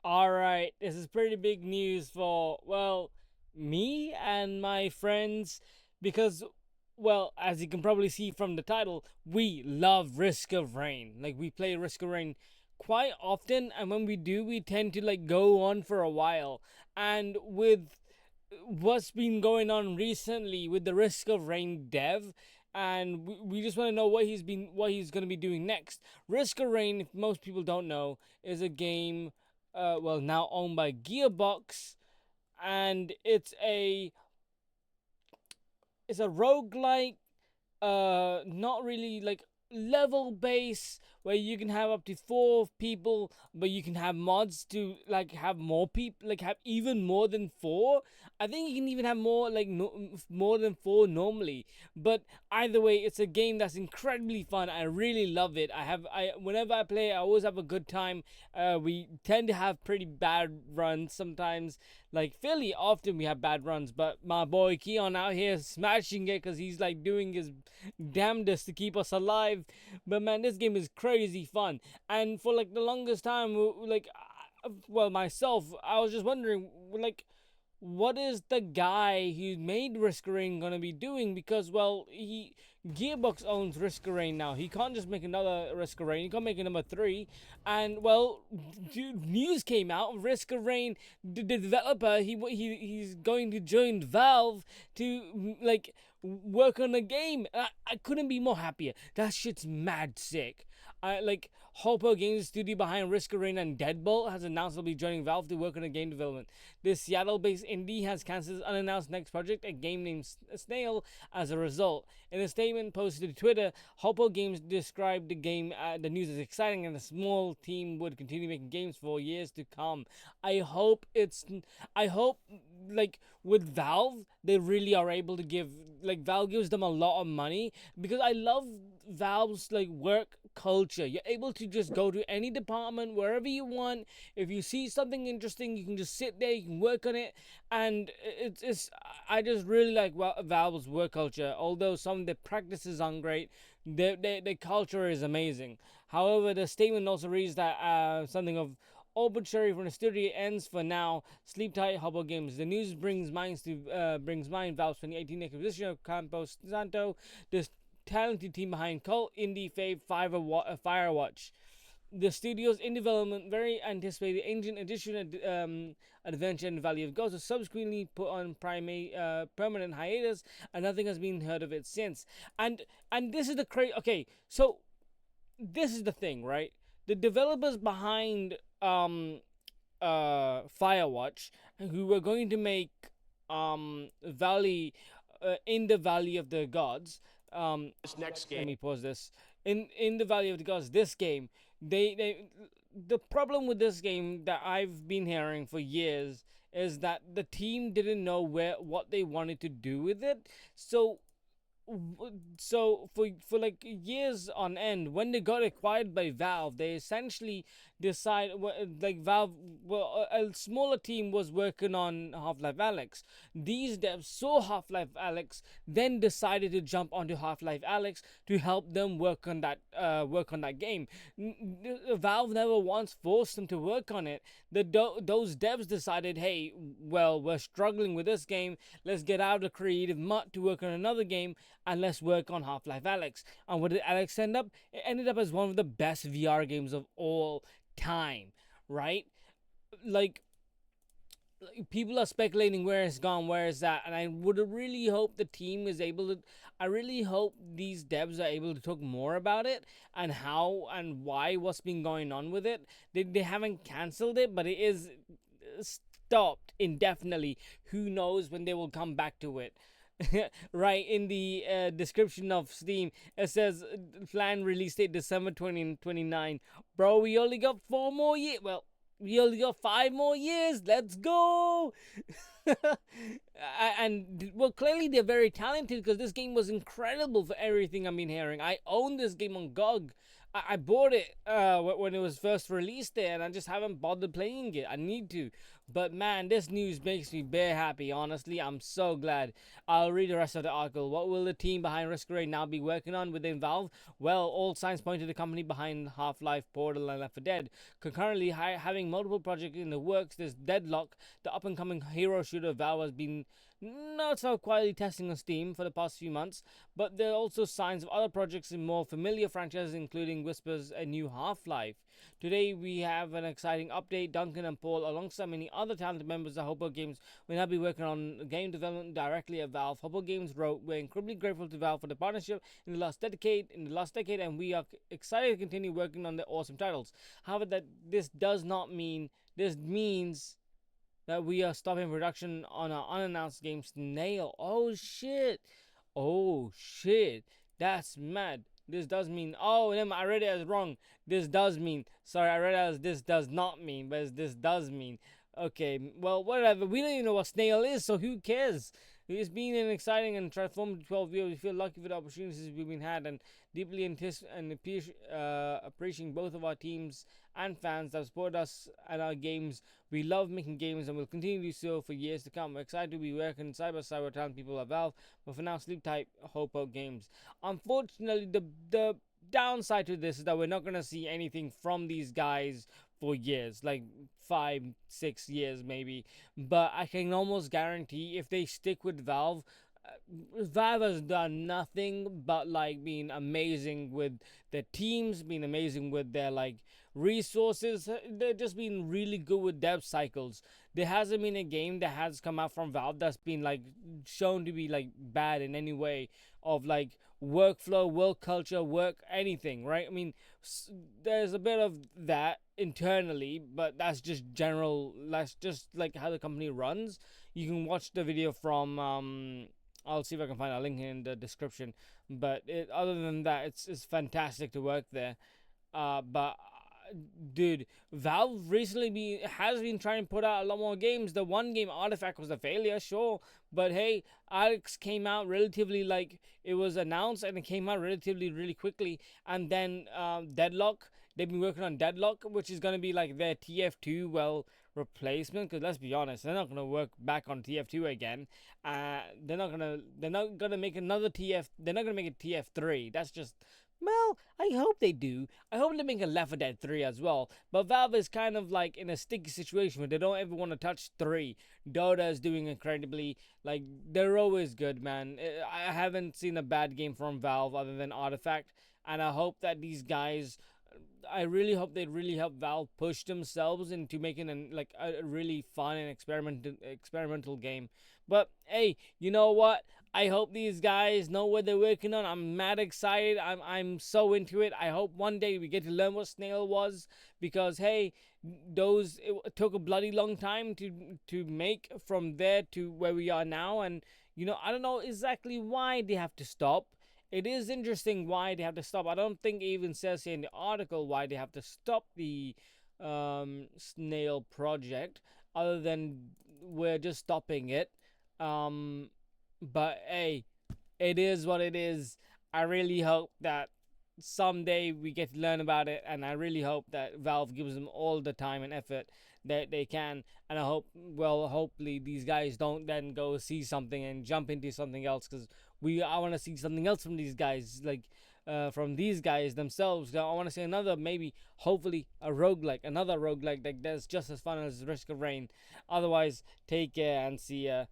All right, this is pretty big news for, well, me and my friends because, well, as you can probably see from the title, we love Risk of Rain. Like, we play Risk of Rain quite often, and when we do, we tend to, like, go on for a while. And with what's been going on recently with the Risk of Rain dev, and we just want to know what he's going to be doing next. Risk of Rain, if most people don't know, is a game well, now owned by Gearbox, and it's a roguelike, not really like level base where you can have up to 4 people, but you can have mods to like have more people, like have even more than 4. I think you can even have more, like no, more than 4 normally. But either way, it's a game that's incredibly fun. I really love it. I whenever I play, I always have a good time. We tend to have pretty bad runs sometimes, like fairly often we have bad runs. But my boy Keon out here smashing it because he's like doing his damnedest to keep us alive. But man, this game is crazy fun. And for like the longest time, like, well, myself, I was just wondering, like, what is the guy who made Risk Rain gonna be doing? Because, well, he Gearbox owns Risk Rain now. He can't just make another Risk Rain. He can't make a number 3. And, well, news came out. Risk Rain, the developer, he's going to join Valve to like work on a game. I couldn't be more happier. That shit's mad sick. Like, Hopper Games, studio behind Risk Rain and Deadbolt, has announced they'll be joining Valve to work on a game development. This Seattle-based indie has cancelled its unannounced next project, a game named Snail, as a result. In a statement posted to Twitter, Hopper Games described the news as exciting, and the small team would continue making games for years to come. I hope like with Valve, they really are able to give, like, Valve gives them a lot of money, because I love Valve's like work culture. You're able to just go to any department wherever you want. If you see something interesting, you can just sit there, you can work on it, and it's I just really like Valve's work culture. Although some of the practices aren't great, their culture is amazing. However, the statement also reads that something of Open Cherry from the studio ends for now. Sleep tight, Hubble Games. The news brings mind Valve's 2018 acquisition of Campo Santo, this talented team behind cult indie fave Firewatch. The studio's in development, very anticipated Ancient Edition adventure in the Valley of Ghosts was subsequently put on permanent hiatus, and nothing has been heard of it since. And this is the crazy. Okay, so this is the thing, right? The developers behind Firewatch, who were going to make Valley in the Valley of the Gods. This next game. Let me pause this. In the Valley of the Gods, this game, they the problem with this game that I've been hearing for years is that the team didn't know what they wanted to do with it. So for like years on end, when they got acquired by Valve, they essentially decide, like, Valve, well, a smaller team was working on Half-Life Alyx. These devs saw Half-Life Alyx, then decided to jump onto Half-Life Alyx to help them work on that game. Valve never once forced them to work on it. Those devs decided, hey, well, we're struggling with this game, let's get out of creative mutt to work on another game, and let's work on Half-Life Alyx. And what did Alyx end up? It ended up as one of the best VR games of all time, right? Like, people are speculating where it's gone, where it's at, and I would really hope the team is able to. I really hope these devs are able to talk more about it and how and why, what's been going on with it. They haven't cancelled it, but it is stopped indefinitely. Who knows when they will come back to it? Right, in the description of Steam, it says planned release date December 2029. Bro, we only got 4 more years. Well, we only got 5 more years. Let's go. And, well, clearly they're very talented, because this game was incredible for everything I've been hearing. I own this game on GOG. I bought it when it was first released there, and I just haven't bothered playing it. I need to. But man, this news makes me bare happy. Honestly, I'm so glad. I'll read the rest of the article. What will the team behind Risk Array now be working on within Valve? Well, all signs point to the company behind Half-Life, Portal, and Left 4 Dead concurrently having multiple projects in the works. There's Deadlock, the up-and-coming hero shooter Valve has been not so quietly testing on Steam for the past few months, but there are also signs of other projects in more familiar franchises, including Whispers, a new Half-Life. Today we have an exciting update. Duncan and Paul, alongside many other talented members of Hopo Games, will now be working on game development directly at Valve. Hopo Games wrote, "We're incredibly grateful to Valve for the partnership in the last decade, and we are excited to continue working on the awesome titles. However, that this does not mean this means that we are stopping production on our unannounced game Snail." Oh shit! Oh shit! That's mad. This does mean. Oh, I read it as wrong. This does mean. Sorry, I read it as this does not mean, but this does mean. Okay, well, whatever. We don't even know what Snail is, so who cares? It's been an exciting and transformative 12 years. We feel lucky for the opportunities we've been had, and deeply appreciating both of our teams and fans that have supported us and our games. We love making games and will continue to do so for years to come. We're excited to be working side by side with talented people at Valve, but for now, sleep tight, hope out games. Unfortunately, the downside to this is that we're not going to see anything from these guys for years, like 5, 6 years maybe. But I can almost guarantee if they stick with Valve, Valve has done nothing but like being amazing with their teams, being amazing with their like resources. They've just been really good with dev cycles. There hasn't been a game that has come out from Valve that's been like shown to be like bad in any way of like workflow, work culture, work anything, right? I mean, there's a bit of that internally, but that's just general. That's just like how the company runs. You can watch the video from I'll see if I can find a link in the description. But other than that, it's fantastic to work there. But dude, Valve recently has been trying to put out a lot more games. The one game Artifact was a failure, sure, but hey, Alex came out relatively like it was announced and it came out relatively really quickly. And then Deadlock, they've been working on Deadlock, which is gonna be like their TF2 replacement. Because let's be honest, they're not gonna work back on TF2 again. They're not gonna make another TF. They're not gonna make a TF3. That's just, well, I hope they do. I hope they make a Left 4 Dead 3 as well. But Valve is kind of like in a sticky situation where they don't ever want to touch 3. Dota is doing incredibly. Like, they're always good, man. I haven't seen a bad game from Valve other than Artifact. And I hope that these guys, I really hope they really help Valve push themselves into making a really fun and experimental game. But hey, you know what? I hope these guys know what they're working on. I'm mad excited. I'm so into it. I hope one day we get to learn what Snail was, because hey, it took a bloody long time to make from there to where we are now. And I don't know exactly why they have to stop. It is interesting why they have to stop. I don't think it even says here in the article why they have to stop the Snail project, other than we're just stopping it. But hey, it is what it is. I really hope that someday we get to learn about it, and I really hope that Valve gives them all the time and effort that they can. And I hope, well, hopefully these guys don't then go see something and jump into something else, because I want to see something else from these guys, like from these guys themselves. I want to see another, maybe, hopefully, another roguelike that's just as fun as Risk of Rain. Otherwise, take care and see ya.